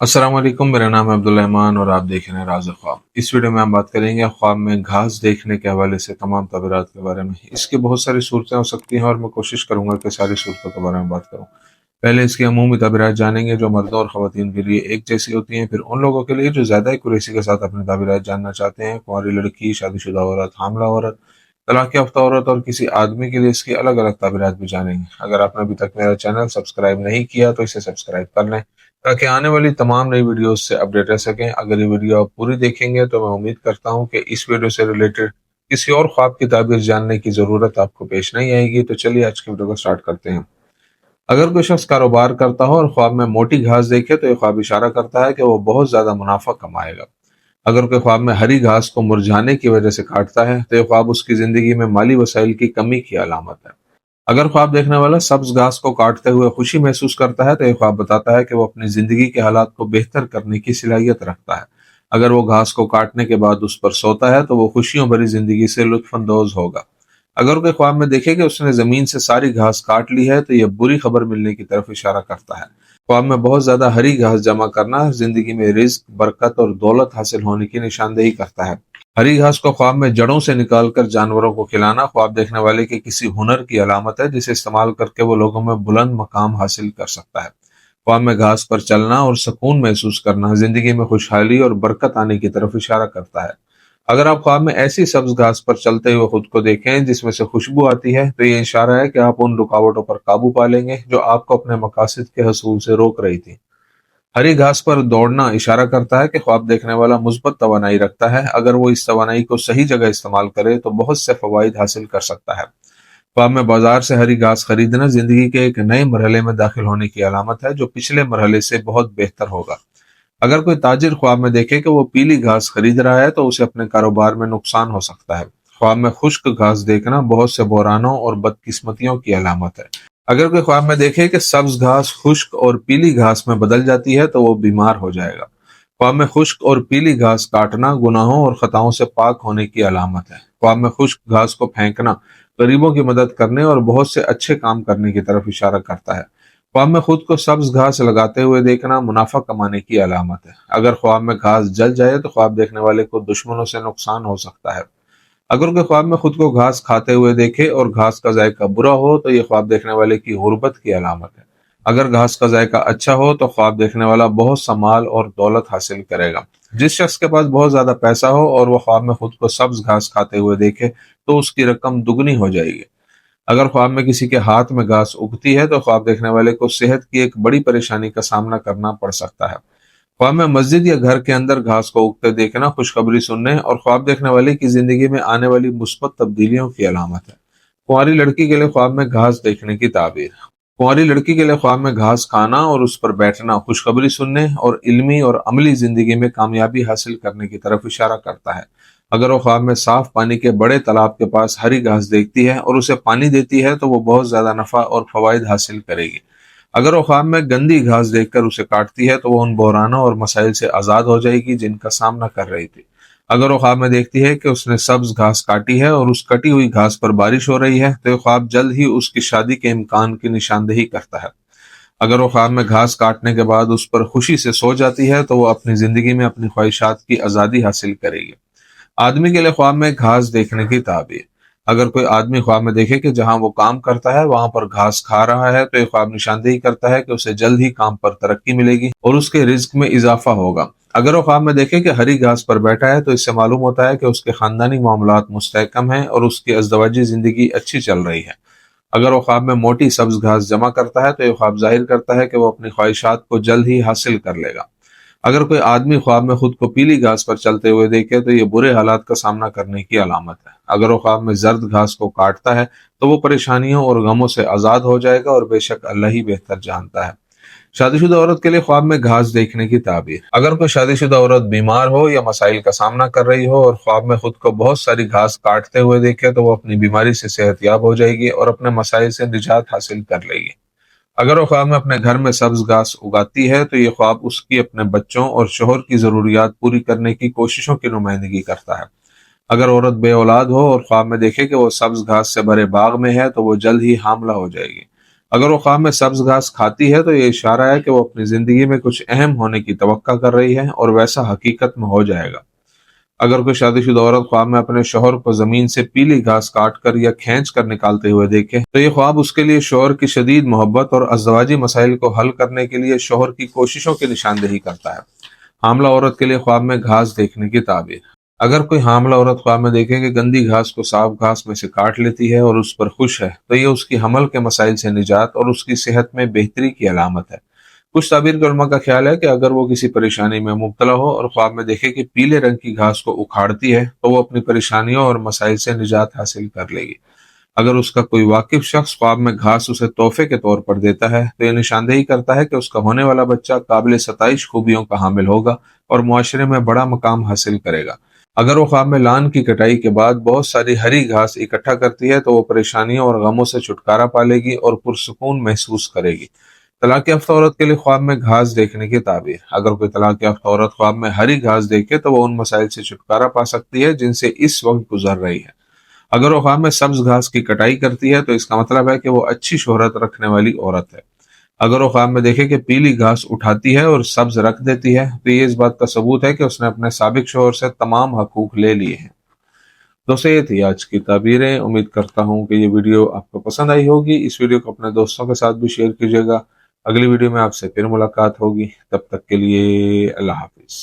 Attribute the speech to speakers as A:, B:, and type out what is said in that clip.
A: अस्सलाम वालेकुम। मेरा नाम है अब्दुल रहमान और आप देख रहे हैं राज़ ख्वाब। इस वीडियो में हम बात करेंगे ख्वाब में घास देखने के हवाले से तमाम तबीरात के बारे में। इसकी बहुत सारी सूरतें हो सकती हैं और मैं कोशिश करूंगा कि सारी सूरतों के बारे में बात करूं। पहले इसकी अमूमी तबीरात जानेंगे जो मर्दों और ख़वातीन के लिए एक जैसी होती हैं। फिर उन लोगों के लिए जो ज़्यादा एक्यूरेसी के साथ अपनी तबीरात जानना चाहते हैं, कुंवारी लड़की, शादीशुदा औरत, हामला औरत, तलाक याफ्ता औरत और किसी आदमी के लिए इसकी अलग अलग तबीरात भी जानेंगे। अगर आपने अभी तक मेरा चैनल सब्सक्राइब नहीं किया तो इसे सब्सक्राइब कर लें ताकि आने वाली तमाम नई वीडियोस से अपडेट रह सकें। अगर ये वीडियो आप पूरी देखेंगे तो मैं उम्मीद करता हूं कि इस वीडियो से रिलेटेड किसी और ख्वाब की ताबीर जानने की ज़रूरत आपको पेश नहीं आएगी। तो चलिए आज की वीडियो को स्टार्ट करते हैं। अगर कोई शख्स कारोबार करता हो और ख्वाब में मोटी घास देखे तो ये ख्वाब इशारा करता है कि वो बहुत ज़्यादा मुनाफा कमाएगा। अगर कोई ख्वाब में हरी घास को मुरझाने की वजह से काटता है तो ये ख्वाब उसकी ज़िंदगी में माली वसाइल की कमी की अलामत है। अगर ख्वाब देखने वाला सब्ज घास को काटते हुए खुशी महसूस करता है तो यह ख्वाब बताता है कि वो अपनी जिंदगी के हालात को बेहतर करने की सलाहियत रखता है। अगर वो घास को काटने के बाद उस पर सोता है तो वो खुशियों भरी जिंदगी से लुत्फानंदोज होगा। अगर कोई ख्वाब में देखे कि उसने जमीन से सारी घास काट ली है तो यह बुरी खबर मिलने की तरफ इशारा करता है। ख्वाब में बहुत ज्यादा हरी घास जमा करना जिंदगी में रिज्क, बरकत और दौलत हासिल होने की निशानदेही करता है। हरी घास को ख्वाब में जड़ों से निकालकर जानवरों को खिलाना ख्वाब देखने वाले के किसी हुनर की अलामत है जिसे इस्तेमाल करके वो लोगों में बुलंद मकाम हासिल कर सकता है। ख्वाब में घास पर चलना और सुकून महसूस करना जिंदगी में खुशहाली और बरकत आने की तरफ इशारा करता है। अगर आप ख्वाब में ऐसी सब्ज घास पर चलते हुए खुद को देखें जिसमें से खुशबू आती है तो ये इशारा है कि आप उन रुकावटों पर काबू पा लेंगे जो आपको अपने मकासद के हसूल से रोक रही थी। हरी घास पर दौड़ना इशारा करता है कि ख्वाब देखने वाला मुस्बत तवानाई रखता है। अगर वो इस तवानाई को सही जगह इस्तेमाल करे तो बहुत से फवाइद हासिल कर सकता है। ख्वाब में बाजार से हरी घास खरीदना जिंदगी के एक नए मरहले में दाखिल होने की अलामत है जो पिछले मरहले से बहुत बेहतर होगा। अगर कोई ताजिर ख्वाब में देखे कि वो पीली घास खरीद रहा है तो उसे अपने कारोबार में नुकसान हो सकता है। ख्वाब में खुश्क घास देखना बहुत से बुहरानों और बदकिस्मतियों की अलामत है। अगर कोई ख्वाब में देखे कि सब्ज घास खुश्क और पीली घास में बदल जाती है तो वो बीमार हो जाएगा। ख्वाब में खुश्क और पीली घास काटना गुनाहों और खताओं से पाक होने की अलामत है। ख्वाब में खुश्क घास को फेंकना गरीबों की मदद करने और बहुत से अच्छे काम करने की तरफ इशारा करता है। ख्वाब में खुद को सब्ज घास लगाते हुए देखना मुनाफा कमाने की अलामत है। अगर ख्वाब में घास जल जाए तो ख्वाब देखने वाले को दुश्मनों से नुकसान हो सकता है। अगर कोई ख्वाब में खुद को घास खाते हुए देखे और घास का जायका बुरा हो तो ये ख्वाब देखने वाले की गुर्बत की अलामत है। अगर घास का जायका अच्छा हो तो ख्वाब देखने वाला बहुत सा माल और दौलत हासिल करेगा। जिस शख्स के पास बहुत ज्यादा पैसा हो और वो ख्वाब में खुद को सब्ज घास खाते हुए देखे तो उसकी रकम दुगनी हो जाएगी। अगर ख्वाब में किसी के हाथ में घास उगती है तो ख्वाब देखने वाले को सेहत की एक बड़ी परेशानी का सामना करना पड़ सकता है। ख्वाब में मस्जिद या घर के अंदर घास को उगते देखना खुशखबरी सुनने और ख्वाब देखने वाले की जिंदगी में आने वाली मुस्बत तब्दीलियों की अलामत है। कुंवारी लड़की के लिए ख्वाब में घास देखने की ताबीर। कुंवारी लड़की के लिए ख्वाब में घास खाना और उस पर बैठना खुशखबरी सुनने और इल्मी और अमली जिंदगी में कामयाबी हासिल करने की तरफ इशारा करता है। अगर वो ख्वाब में साफ पानी के बड़े तालाब के पास हरी घास देखती है और उसे पानी देती है तो वो बहुत ज्यादा नफा और फवाइद हासिल करेगी। अगर वो ख्वाब में गंदी घास देखकर उसे काटती है तो वो उन बहरानों और मसाइल से आज़ाद हो जाएगी जिनका सामना कर रही थी। अगर वो ख्वाब में देखती है कि उसने सब्ज घास काटी है और उस कटी हुई घास पर बारिश हो रही है तो ये ख्वाब जल्द ही उसकी शादी के इम्कान की निशानदेही करता है। अगर वो ख्वाब में घास काटने के बाद उस पर खुशी से सो जाती है तो वो अपनी जिंदगी में अपनी ख्वाहिशात की आज़ादी हासिल करेगी। आदमी के लिए ख्वाब में घास देखने की ताबीर। अगर कोई आदमी ख्वाब में देखे कि जहां वो काम करता है वहां पर घास खा रहा है तो ये ख्वाब निशानदेही करता है कि उसे जल्द ही काम पर तरक्की मिलेगी और उसके रिज्क में इजाफा होगा। अगर वो ख्वाब में देखे कि हरी घास पर बैठा है तो इससे मालूम होता है कि उसके खानदानी मामलात मुस्तहकम हैं और उसकी अज़दवाजी जिंदगी अच्छी चल रही है। अगर वो ख्वाब में मोटी सब्ज घास जमा करता है तो ये ख्वाब जाहिर करता है कि वो अपनी ख्वाहिशात को जल्द ही हासिल कर लेगा। अगर कोई आदमी ख्वाब में खुद को पीली घास पर चलते हुए देखे तो ये बुरे हालात का सामना करने की अलामत है। अगर वो ख्वाब में जर्द घास को काटता है तो वो परेशानियों और गमों से आज़ाद हो जाएगा और बेशक अल्लाह ही बेहतर जानता है। शादीशुदा औरत के लिए ख्वाब में घास देखने की ताबीर। अगर कोई शादीशुदा औरत बीमार हो या मसाइल का सामना कर रही हो और ख्वाब में खुद को बहुत सारी घास काटते हुए देखे तो वो अपनी बीमारी से सेहतयाब हो जाएगी और अपने मसाइल से निजात हासिल कर लेगी। अगर वो ख्वाब में अपने घर में सब्ज घास उगाती है तो ये ख्वाब उसकी अपने बच्चों और शोहर की जरूरियात पूरी करने की कोशिशों की नुमाइंदगी करता है। अगर औरत बे औलाद हो और ख्वाब में देखे कि वो सब्ज घास से भरे बाग में है तो वो जल्द ही हामला हो जाएगी। اگر وہ خواب میں سبز گھاس کھاتی ہے تو یہ اشارہ ہے کہ وہ اپنی زندگی میں کچھ اہم ہونے کی توقع کر رہی ہے اور ویسا حقیقت میں ہو جائے گا۔ اگر کوئی شادی شدہ عورت خواب میں اپنے شوہر کو زمین سے پیلی گھاس کاٹ کر یا کھینچ کر نکالتے ہوئے دیکھے تو یہ خواب اس کے لیے شوہر کی شدید محبت اور ازدواجی مسائل کو حل کرنے کے لیے شوہر کی کوششوں کی نشاندہی کرتا ہے۔ حاملہ عورت کے لیے خواب میں گھاس دیکھنے کی تعبیر۔ اگر کوئی حاملہ عورت خواب میں دیکھے کہ گندی گھاس کو صاف گھاس میں سے کاٹ لیتی ہے اور اس پر خوش ہے تو یہ اس کی حمل کے مسائل سے نجات اور اس کی صحت میں بہتری کی علامت ہے۔ کچھ تعبیر کے علماء کا خیال ہے کہ اگر وہ کسی پریشانی میں مبتلا ہو اور خواب میں دیکھے کہ پیلے رنگ کی گھاس کو اکھاڑتی ہے تو وہ اپنی پریشانیوں اور مسائل سے نجات حاصل کر لے گی۔ اگر اس کا کوئی واقف شخص خواب میں گھاس اسے تحفے کے طور پر دیتا ہے تو یہ نشاندہی کرتا ہے کہ اس کا ہونے والا بچہ قابل ستائش خوبیوں کا حامل ہوگا اور معاشرے میں بڑا مقام حاصل کرے گا۔ اگر وہ خواب میں لان کی کٹائی کے بعد بہت ساری ہری گھاس اکٹھا کرتی ہے تو وہ پریشانیوں اور غموں سے چھٹکارا پالے گی اور پرسکون محسوس کرے گی۔ طلاق یافتہ عورت کے لیے خواب میں گھاس دیکھنے کی تعبیر۔ اگر کوئی طلاق یافتہ عورت خواب میں ہری گھاس دیکھے تو وہ ان مسائل سے چھٹکارا پا سکتی ہے جن سے اس وقت گزر رہی ہے۔ اگر وہ خواب میں سبز گھاس کی کٹائی کرتی ہے تو اس کا مطلب ہے کہ وہ اچھی شہرت رکھنے والی عورت ہے۔ اگر وہ خواب میں دیکھے کہ پیلی گھاس اٹھاتی ہے اور سبز رکھ دیتی ہے تو یہ اس بات کا ثبوت ہے کہ اس نے اپنے سابق شوہر سے تمام حقوق لے لیے ہیں۔ دوستو یہ تھی آج کی تعبیریں۔ امید کرتا ہوں کہ یہ ویڈیو آپ کو پسند آئی ہوگی۔ اس ویڈیو کو اپنے دوستوں کے ساتھ بھی شیئر کیجیے گا۔ اگلی ویڈیو میں آپ سے پھر ملاقات ہوگی، تب تک کے لیے اللہ حافظ۔